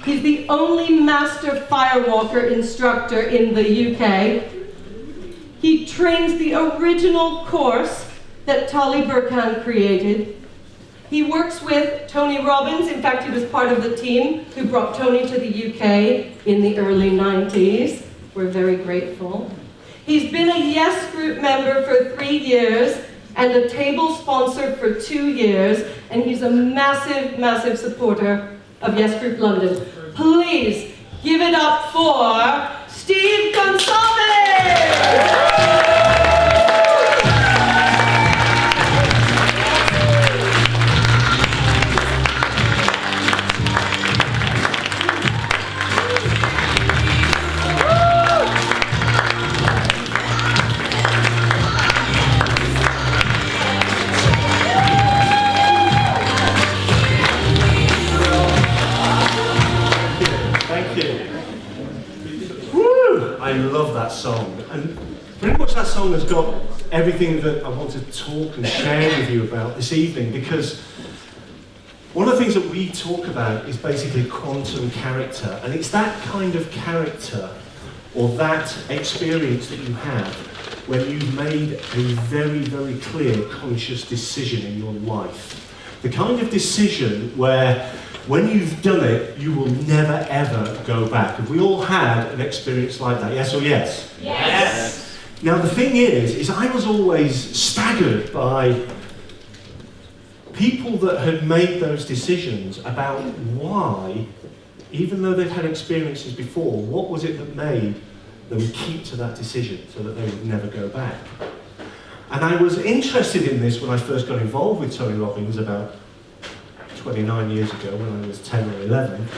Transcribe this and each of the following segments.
He's the only master firewalker instructor in the UK. He trains the original course that Tolly Burkan created. He works with Tony Robbins. In fact, he was part of the team who brought Tony to the UK in the early 90s. We're very grateful. He's been a YESx group member for 3 years and a table sponsor for 2 years, and he's a massive, massive supporter of YESx Group London. Please give it up for Steve Consalves! I love that song, and pretty much that song has got everything that I want to talk and share with you about this evening, because one of the things that we talk about is basically quantum character, and it's that kind of character or that experience that you have when you've made a very, very clear conscious decision in your life. The kind of decision where when you've done it, you will never ever go back. Have we all had an experience like that? Yes or yes? Yes. Now the thing is I was always staggered by people that had made those decisions about why, even though they'd had experiences before, what was it that made them keep to that decision so that they would never go back? And I was interested in this when I first got involved with Tony Robbins about 29 years ago, when I was 10 or 11,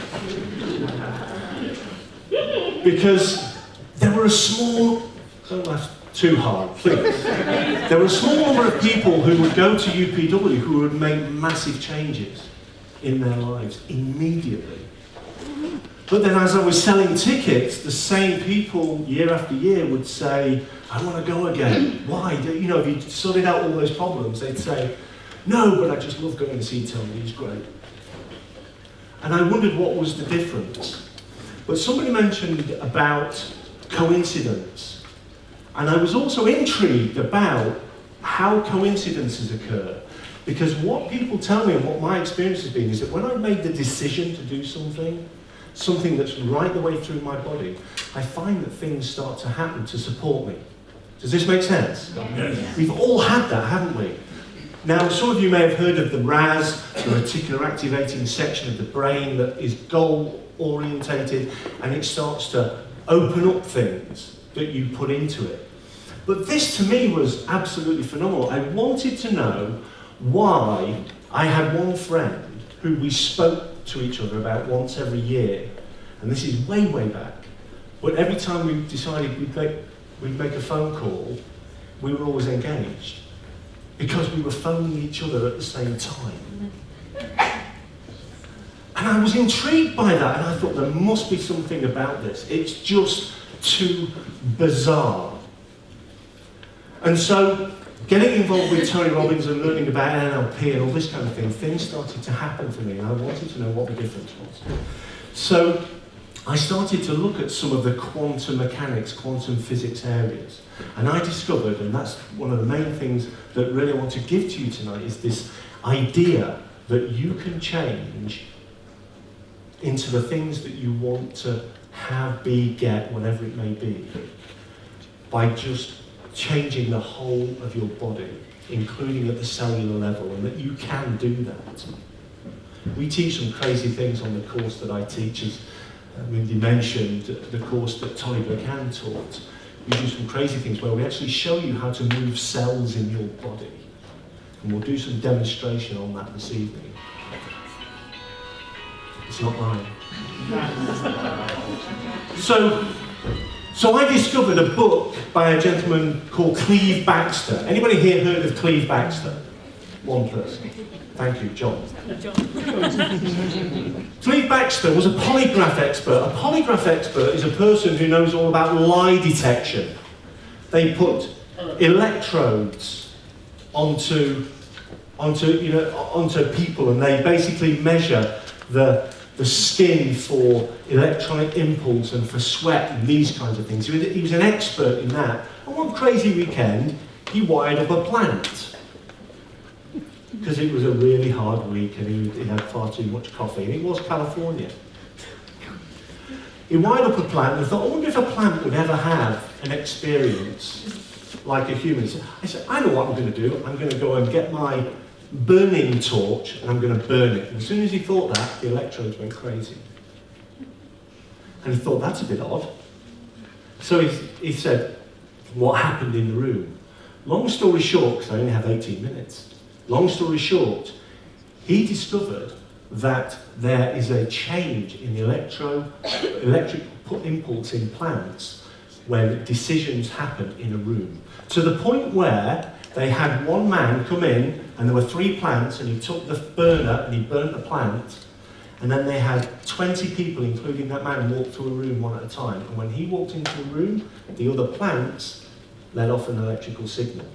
because there were a small, don't laugh too hard, please. There were a small number of people who would go to UPW who would make massive changes in their lives immediately. But then as I was selling tickets, the same people year after year would say, I want to go again. Why? You know, if you sorted out all those problems, they'd say, no, but I just love going to see Tony, he's great. And I wondered what was the difference. But somebody mentioned about coincidence. And I was also intrigued about how coincidences occur. Because what people tell me and what my experience has been is that when I made the decision to do something that's right the way through my body, I find that things start to happen to support me. Does this make sense? Yes. We've all had that, haven't we? Now, some of you may have heard of the RAS, the reticular activating section of the brain that is goal-orientated, and it starts to open up things that you put into it. But this, to me, was absolutely phenomenal. I wanted to know why I had one friend who we spoke to each other about once every year, and this is way, way back, but every time we decided we'd make a phone call, we were always engaged. Because we were phoning each other at the same time. And I was intrigued by that, and I thought there must be something about this. It's just too bizarre. And so, getting involved with Tony Robbins and learning about NLP and all this kind of thing, things started to happen for me, and I wanted to know what the difference was. So, I started to look at some of the quantum mechanics, quantum physics areas. And I discovered, and that's one of the main things that really I want to give to you tonight, is this idea that you can change into the things that you want to have, be, get, whatever it may be, by just changing the whole of your body, including at the cellular level, and that you can do that. We teach some crazy things on the course that I teach. As Mindy mentioned, the course that Tolly Burkan taught. We do some crazy things where we actually show you how to move cells in your body. And we'll do some demonstration on that this evening. It's not mine. So I discovered a book by a gentleman called Cleve Baxter. Anybody here heard of Cleve Baxter? One person. Thank you, John. Cleve Baxter was a polygraph expert. A polygraph expert is a person who knows all about lie detection. They put electrodes onto people, and they basically measure the the skin for electronic impulse and for sweat and these kinds of things. He was an expert in that. And one crazy weekend, he wired up a plant. Because it was a really hard week and he had far too much coffee. And it was California. He wired up a plant and thought, I wonder if a plant would ever have an experience like a human. I said, I know what I'm going to do. I'm going to go and get my burning torch and I'm going to burn it. And as soon as he thought that, the electrodes went crazy. And he thought, that's a bit odd. So he said, what happened in the room? Long story short, because I only have 18 minutes, long story short, he discovered that there is a change in the electric impulse in plants when decisions happen in a room. To the point where they had one man come in and there were 3 plants and he took the burner and he burnt the plant, and then they had 20 people, including that man, walk through a room one at a time. And when he walked into a room, the other plants let off an electrical signal.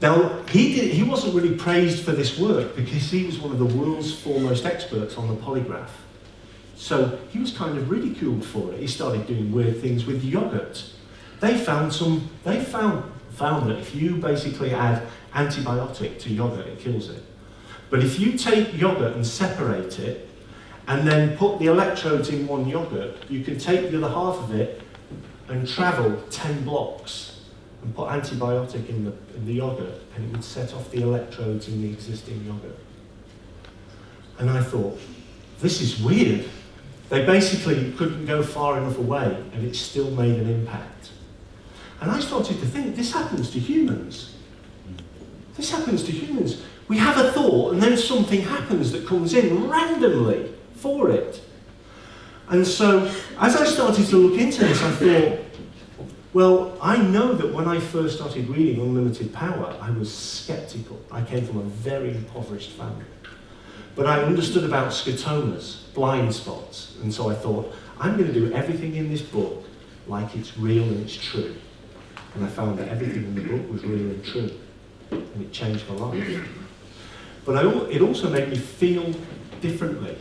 Now, he wasn't really praised for this work because he was one of the world's foremost experts on the polygraph. So he was kind of ridiculed for it. He started doing weird things with yogurt. They found that if you basically add antibiotic to yogurt, it kills it. But if you take yogurt and separate it, and then put the electrodes in one yogurt, you can take the other half of it and travel 10 blocks and put antibiotic in the yogurt, and it would set off the electrodes in the existing yogurt. And I thought, this is weird. They basically couldn't go far enough away, and it still made an impact. And I started to think, this happens to humans. This happens to humans. We have a thought, and then something happens that comes in randomly for it. And so, as I started to look into this, I thought, well, I know that when I first started reading Unlimited Power, I was skeptical. I came from a very impoverished family. But I understood about scotomas, blind spots, and so I thought, I'm going to do everything in this book like it's real and it's true. And I found that everything in the book was real and true, and it changed my life. But it also made me feel differently,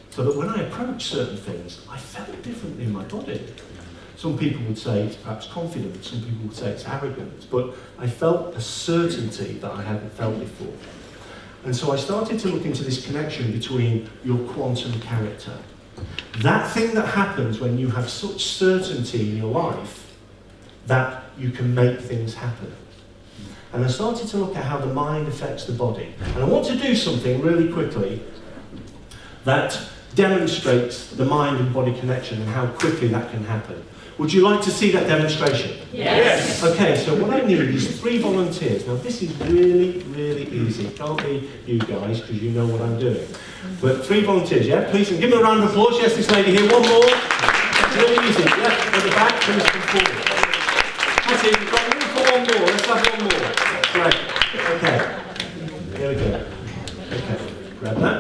so that when I approached certain things, I felt differently in my body. Some people would say it's perhaps confidence, some people would say it's arrogance, but I felt a certainty that I hadn't felt before. And so I started to look into this connection between your quantum character. That thing that happens when you have such certainty in your life that you can make things happen. And I started to look at how the mind affects the body. And I want to do something really quickly that demonstrates the mind and body connection and how quickly that can happen. Would you like to see that demonstration? Yes. Okay, so what I need is 3 volunteers. Now this is really, really easy. It can't be you guys because you know what I'm doing. But 3 volunteers, yeah? Please, and give them a round of applause. Yes, this lady here. One more. Really easy. Yeah, at the back, please come forward. That's it, we've got room for one more. Let's have one more. Great. Okay. Here we go. Okay. Grab that.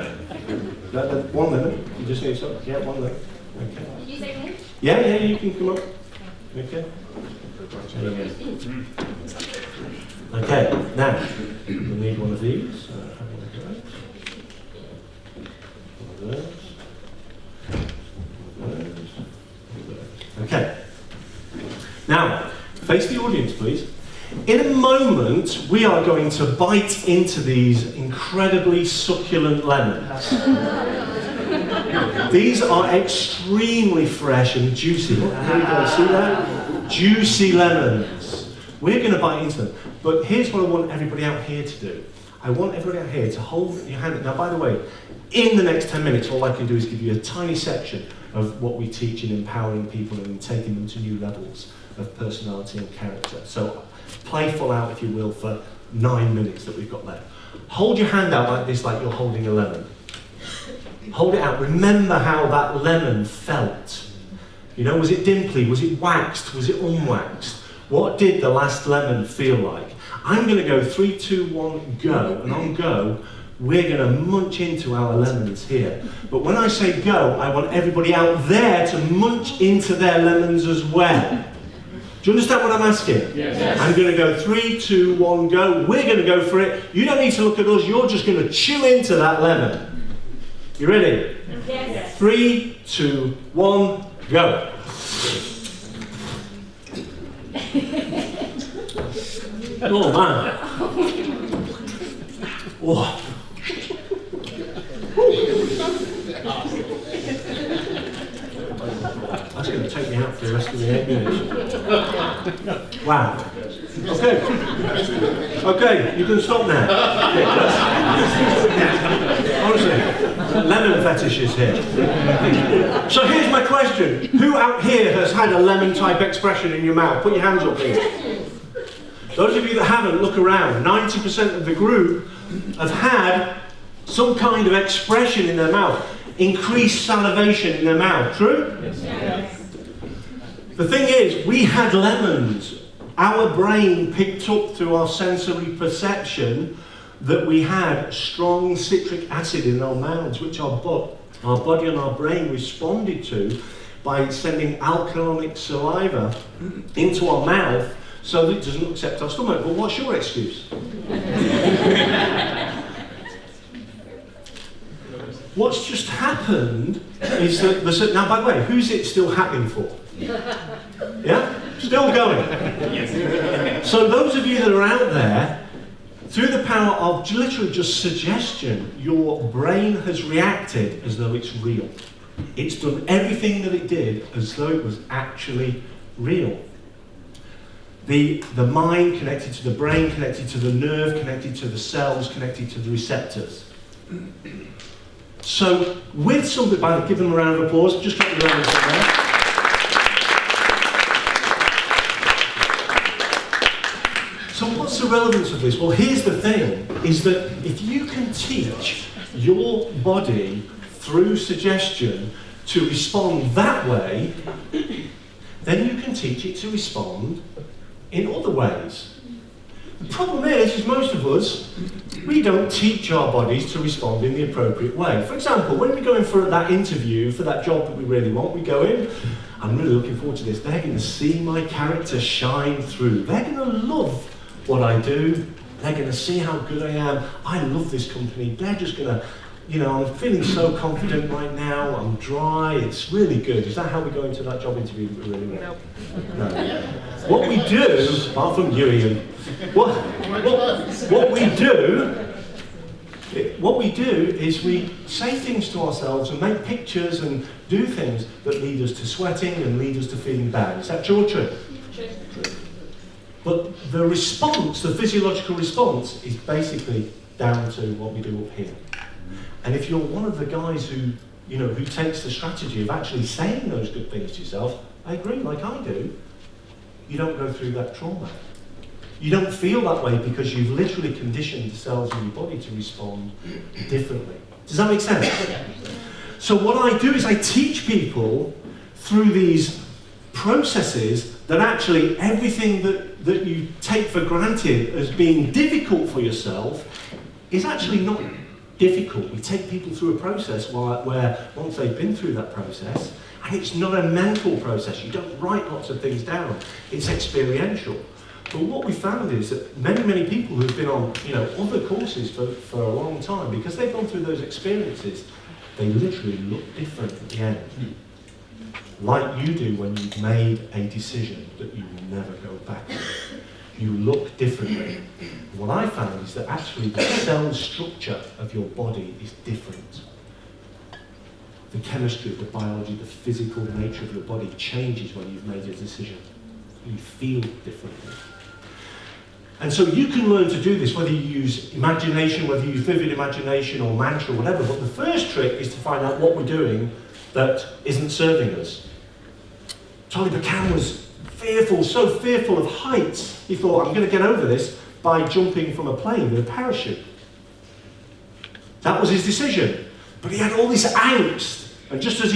Grab that. 1 minute. You just need some. Yeah, 1 minute. Okay. You say me? Yeah, you can come up. Okay. Okay, now, we'll need one of these. Have one of those. One of those. One of those. One of those. Okay. Now, face the audience, please. In a moment, we are going to bite into these incredibly succulent lemons. These are extremely fresh and juicy. Here we go, see that? Juicy lemons. We're going to bite into them. But here's what I want everybody out here to do. I want everybody out here to hold your hand. Now, by the way, in the next 10 minutes, all I can do is give you a tiny section of what we teach in empowering people and taking them to new levels of personality and character. So play full out, if you will, for 9 minutes that we've got left. Hold your hand out like this, like you're holding a lemon. Hold it out. Remember how that lemon felt. You know, was it dimply? Was it waxed? Was it unwaxed? What did the last lemon feel like? I'm going to go 3, 2, 1, go. And on go, we're going to munch into our lemons here. But when I say go, I want everybody out there to munch into their lemons as well. Do you understand what I'm asking? Yes. I'm going to go 3, 2, 1, go. We're going to go for it. You don't need to look at us. You're just going to chew into that lemon. You ready? Yes. 3, 2, 1, go. Oh man. Oh. That's going to take me out for the rest of the 8 minutes. Wow. Okay. Okay, you can stop now. Honestly, lemon fetish is here. So here's my question. Who out here has had a lemon type expression in your mouth? Put your hands up, please. Those of you that haven't, look around. 90% of the group have had some kind of expression in their mouth. Increased salivation in their mouth. True? Yes. The thing is, we had lemons. Our brain picked up through our sensory perception that we had strong citric acid in our mouths, which our body and our brain responded to by sending alcoholic saliva into our mouth so that it doesn't accept our stomach. But what's your excuse? What's just happened is that, now by the way, who's it still happening for? Yeah? Still going. So those of you that are out there, through the power of literally just suggestion, your brain has reacted as though it's real. It's done everything that it did as though it was actually real. The mind connected to the brain, connected to the nerve, connected to the cells, connected to the receptors. So, with something, by give them a round of applause, just get your round of applause. So what's the relevance of this? Well, here's the thing, is that if you can teach your body through suggestion to respond that way, then you can teach it to respond in other ways. The problem is most of us, we don't teach our bodies to respond in the appropriate way. For example, when we go in for that interview, for that job that we really want, we go in, I'm really looking forward to this, they're going to see my character shine through. They're going to love what I do, they're going to see how good I am, I love this company, they're just going to, I'm feeling so confident right now, I'm dry, it's really good. Is that how we go into that job interview that we really want? No. What we do, apart from you, Ian, what we do is we say things to ourselves and make pictures and do things that lead us to sweating and lead us to feeling bad. Is that true or true? True. But the response, the physiological response, is basically down to what we do up here. And if you're one of the guys who takes the strategy of actually saying those good things to yourself, I agree, like I do, you don't go through that trauma. You don't feel that way because you've literally conditioned the cells in your body to respond differently. Does that make sense? So what I do is I teach people through these processes that actually everything that you take for granted as being difficult for yourself is actually not difficult. We take people through a process where once they've been through that process, and it's not a mental process, you don't write lots of things down, it's experiential. But what we found is that many people who've been on other courses for a long time, because they've gone through those experiences, they literally look different at the end. Like you do when you've made a decision that you will never go back on. You look differently. What I found is that actually the cell structure of your body is different. The chemistry, the biology, the physical nature of your body changes when you've made a decision. You feel differently. And so you can learn to do this, whether you use imagination, whether you use vivid imagination or mantra or whatever, but the first trick is to find out what we're doing that isn't serving us. Charlie Buchan was fearful, so fearful of heights, he thought, I'm going to get over this by jumping from a plane with a parachute. That was his decision. But he had all this angst, and just as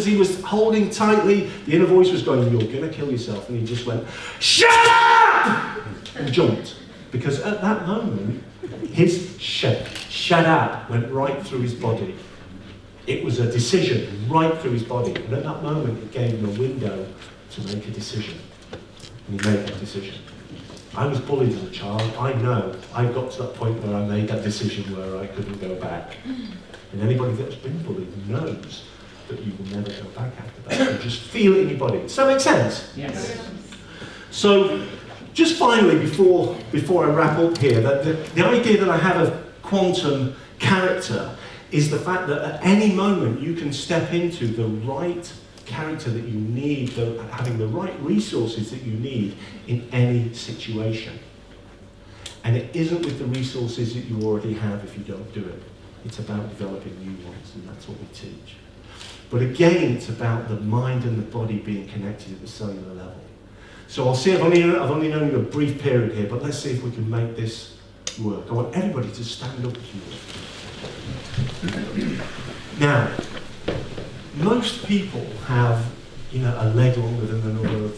he was holding tightly, the inner voice was going, you're going to kill yourself, and he just went, shut up! And jumped. Because at that moment, his shut up went right through his body. It was a decision right through his body, and at that moment it gave him a window to make a decision. And he made that decision. I was bullied as a child. I know I got to that point where I made that decision where I couldn't go back. And anybody that's been bullied knows that you will never go back after that. You just feel it in your body. Does that make sense? Yes. So, just finally, before I wrap up here, that the idea that I have of quantum character is the fact that at any moment you can step into the right character that you need, having the right resources that you need in any situation. And it isn't with the resources that you already have if you don't do it. It's about developing new ones, and that's what we teach. But again, it's about the mind and the body being connected at the cellular level. So I'll see, I've only known you a brief period here, but let's see if we can make this work. I want everybody to stand up if you will. Now, most people have, a leg longer than the number of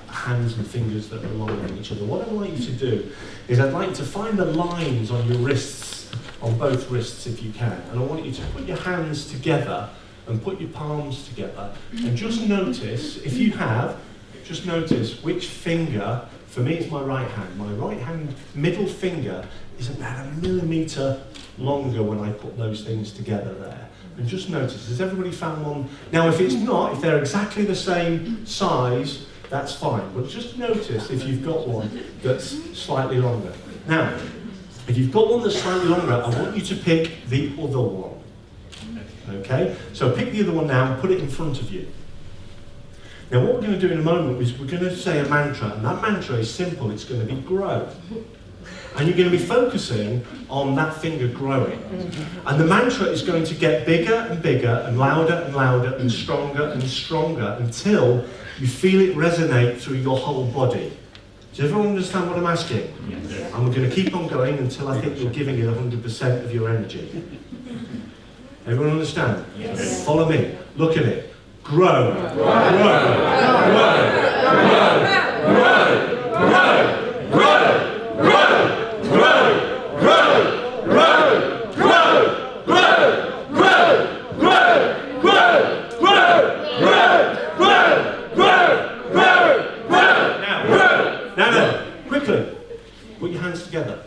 hands and fingers that are longer than each other. What I'd like you to do is I'd like you to find the lines on your wrists, on both wrists if you can, and I want you to put your hands together and put your palms together, and just notice, if you have, just notice which finger, for me it's my right hand middle finger is about 1 millimetre longer when I put those things together there. And just notice, has everybody found one? Now if it's not, if they're exactly the same size, that's fine. But just notice if you've got one that's slightly longer. Now, if you've got one that's slightly longer, I want you to pick the other one. Okay? So pick the other one now and put it in front of you. Now what we're going to do in a moment is we're going to say a mantra, and that mantra is simple, it's going to be grow. And you're going to be focusing on that finger growing. And the mantra is going to get bigger and bigger and louder and stronger until you feel it resonate through your whole body. Does everyone understand what I'm asking? Yes. And we're going to keep on going until I think you're giving it 100% of your energy. Everyone understand? Yes. Follow me. Look at it. Grow. Grow. Grow. Grow. Grow. Grow. Grow. Put your hands together.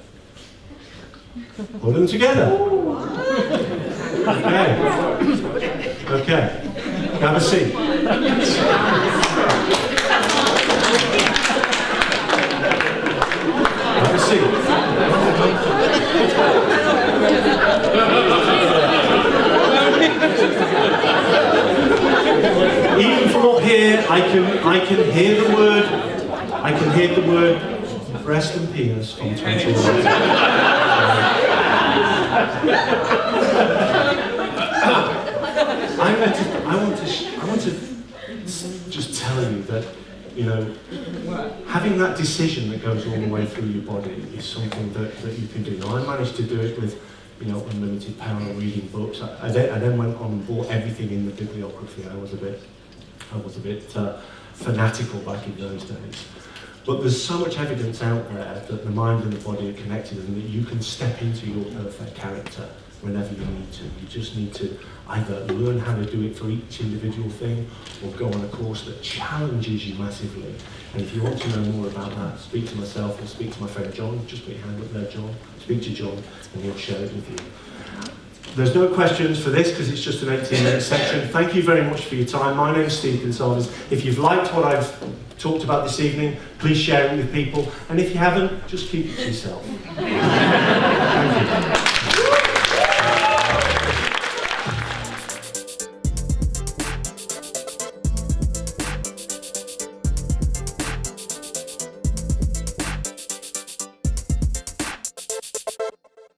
Put them together. Okay. Have a seat. Have a seat. Even from up here, I can hear the word. I can hear the word breast and penis from 21. I want to just tell you that, having that decision that goes all the way through your body is something that you can do. Now, I managed to do it with, unlimited power reading books. I then went on and bought everything in the bibliography. I was a bit fanatical back in those days. But there's so much evidence out there that the mind and the body are connected and that you can step into your perfect character whenever you need to. You just need to either learn how to do it for each individual thing or go on a course that challenges you massively. And if you want to know more about that, speak to myself or speak to my friend John. Just put your hand up there, John. Speak to John and he'll share it with you. There's no questions for this because it's just an 18-minute section. Thank you very much for your time. My name is Steve Consalves. If you've liked what I've talked about this evening, please share it with people. And if you haven't, just keep it to yourself. Thank you.